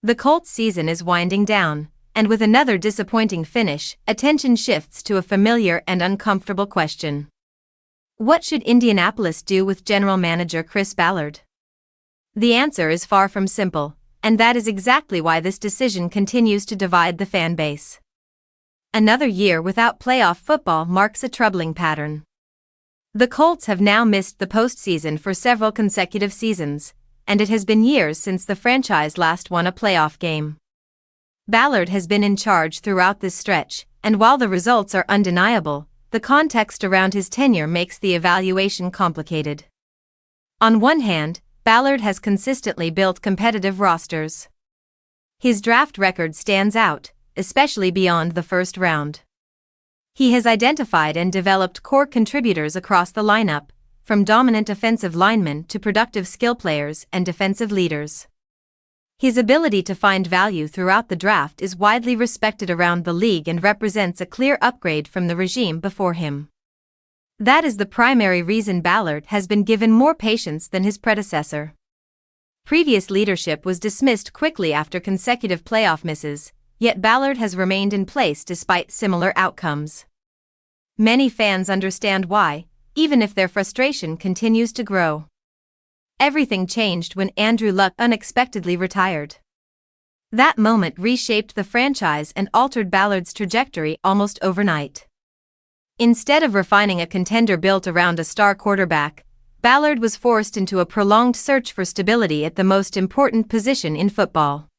The Colts season is winding down, and with another disappointing finish, attention shifts to a familiar and uncomfortable question. What should Indianapolis do with General Manager Chris Ballard? The answer is far from simple, and that is exactly why this decision continues to divide the fan base. Another year without playoff football marks a troubling pattern. The Colts have now missed the postseason for several consecutive seasons, and it has been years since the franchise last won a playoff game. Ballard has been in charge throughout this stretch, and while the results are undeniable, the context around his tenure makes the evaluation complicated. On one hand, Ballard has consistently built competitive rosters. His draft record stands out, especially beyond the first round. He has identified and developed core contributors across the lineup, from dominant offensive linemen to productive skill players and defensive leaders. His ability to find value throughout the draft is widely respected around the league and represents a clear upgrade from the regime before him. That is the primary reason Ballard has been given more patience than his predecessor. Previous leadership was dismissed quickly after consecutive playoff misses, yet Ballard has remained in place despite similar outcomes. Many fans understand why, even if their frustration continues to grow. Everything changed when Andrew Luck unexpectedly retired. That moment reshaped the franchise and altered Ballard's trajectory almost overnight. Instead of refining a contender built around a star quarterback, Ballard was forced into a prolonged search for stability at the most important position in football.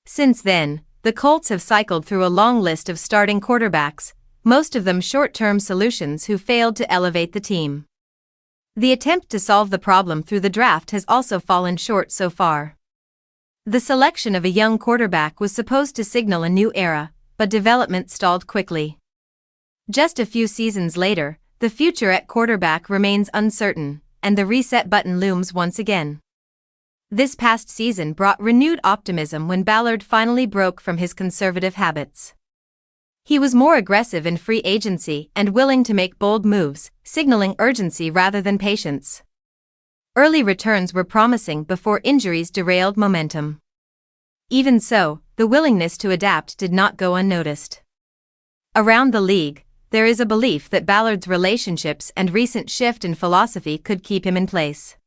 Since then, the Colts have cycled through a long list of starting quarterbacks, most of them short-term solutions who failed to elevate the team. The attempt to solve the problem through the draft has also fallen short so far. The selection of a young quarterback was supposed to signal a new era, but development stalled quickly. Just a few seasons later, the future at quarterback remains uncertain, and the reset button looms once again. This past season brought renewed optimism when Ballard finally broke from his conservative habits. He was more aggressive in free agency and willing to make bold moves, signaling urgency rather than patience. Early returns were promising before injuries derailed momentum. Even so, the willingness to adapt did not go unnoticed. Around the league, there is a belief that Ballard's relationships and recent shift in philosophy could keep him in place.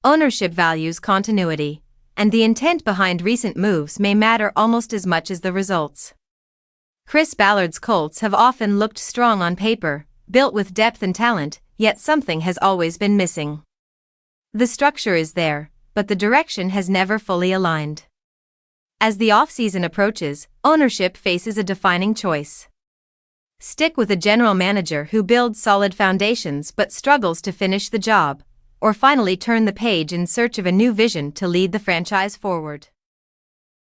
Ownership values continuity, and the intent behind recent moves may matter almost as much as the results. Chris Ballard's Colts have often looked strong on paper, built with depth and talent, yet something has always been missing. The structure is there, but the direction has never fully aligned. As the offseason approaches, ownership faces a defining choice. Stick with a general manager who builds solid foundations but struggles to finish the job, or finally turn the page in search of a new vision to lead the franchise forward.